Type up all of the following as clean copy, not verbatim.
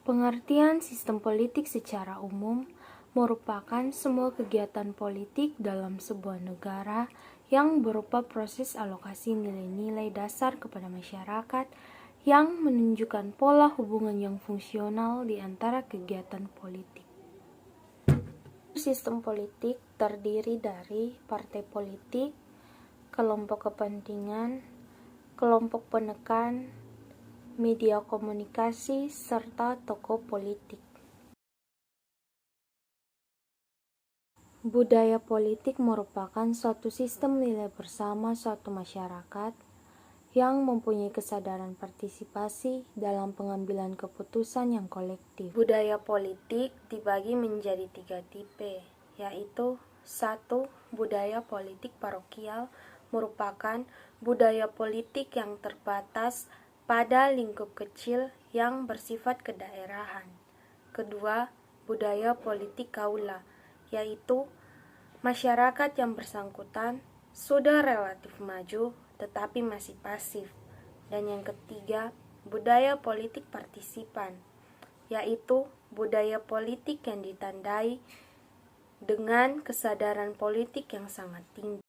Pengertian sistem politik secara umum merupakan semua kegiatan politik dalam sebuah negara yang berupa proses alokasi nilai-nilai dasar kepada masyarakat yang menunjukkan pola hubungan yang fungsional di antara kegiatan politik. Sistem politik terdiri dari partai politik, kelompok kepentingan, kelompok penekan, media komunikasi, serta tokoh politik. Budaya politik merupakan suatu sistem nilai bersama suatu masyarakat yang mempunyai kesadaran partisipasi dalam pengambilan keputusan yang kolektif. Budaya politik dibagi menjadi 3 tipe, yaitu 1. Budaya politik parokial merupakan budaya politik yang terbatas pada lingkup kecil yang bersifat kedaerahan. Kedua, budaya politik kaula, yaitu masyarakat yang bersangkutan sudah relatif maju tetapi masih pasif. Dan yang ketiga, budaya politik partisipan, yaitu budaya politik yang ditandai dengan kesadaran politik yang sangat tinggi.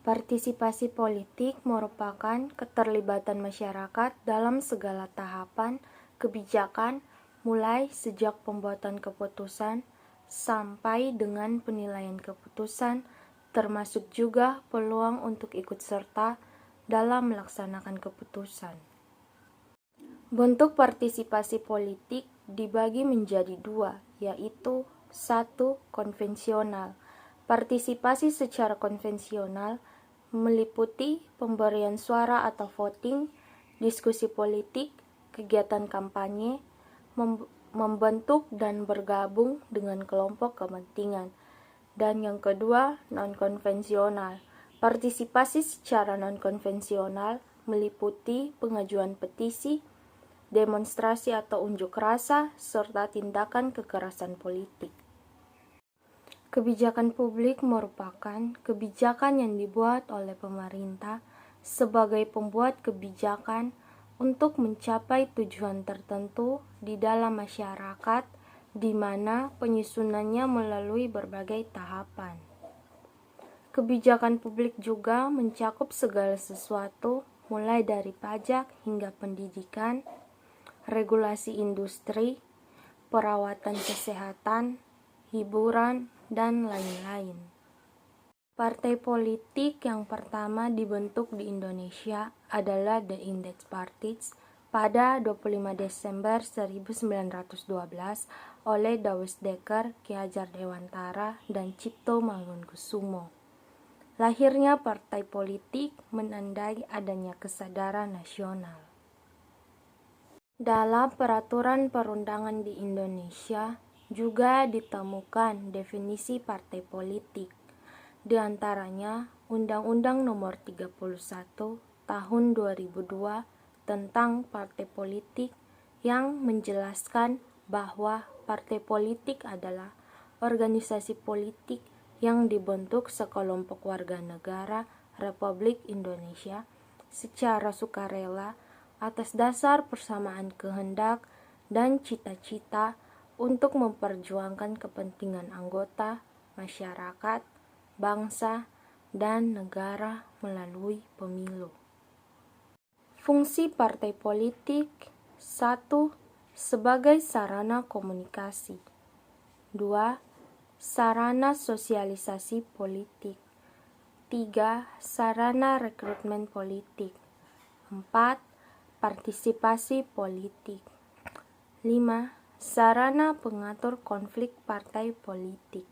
Partisipasi politik merupakan keterlibatan masyarakat dalam segala tahapan kebijakan, mulai sejak pembuatan keputusan sampai dengan penilaian keputusan, termasuk juga peluang untuk ikut serta dalam melaksanakan keputusan. Bentuk partisipasi politik dibagi menjadi 2, yaitu 1. Konvensional. Partisipasi secara konvensional meliputi pemberian suara atau voting, diskusi politik, kegiatan kampanye, membentuk dan bergabung dengan kelompok kepentingan. Dan yang kedua, non-konvensional. Partisipasi secara non-konvensional meliputi pengajuan petisi, demonstrasi atau unjuk rasa, serta tindakan kekerasan politik. Kebijakan publik merupakan kebijakan yang dibuat oleh pemerintah sebagai pembuat kebijakan untuk mencapai tujuan tertentu di dalam masyarakat, di mana penyusunannya melalui berbagai tahapan. Kebijakan publik juga mencakup segala sesuatu, mulai dari pajak hingga pendidikan, regulasi industri, perawatan kesehatan, hiburan, dan lain-lain. Partai politik yang pertama dibentuk di Indonesia adalah The Index Parties pada 25 Desember 1912 oleh Dawes Dekker, Ki Hajar Dewantara, dan Cipto Mangunkusumo. Lahirnya partai politik menandai adanya kesadaran nasional. Dalam peraturan perundangan di Indonesia juga ditemukan definisi partai politik. Di antaranya Undang-Undang Nomor 31 Tahun 2002 tentang partai politik yang menjelaskan bahwa partai politik adalah organisasi politik yang dibentuk sekelompok warga negara Republik Indonesia secara sukarela atas dasar persamaan kehendak dan cita-cita untuk memperjuangkan kepentingan anggota, masyarakat, bangsa, dan negara melalui pemilu. Fungsi partai politik: 1. Sebagai sarana komunikasi. 2. Sarana sosialisasi politik. 3. Sarana rekrutmen politik. 4. Partisipasi politik. 5. Sarana pengatur konflik partai politik.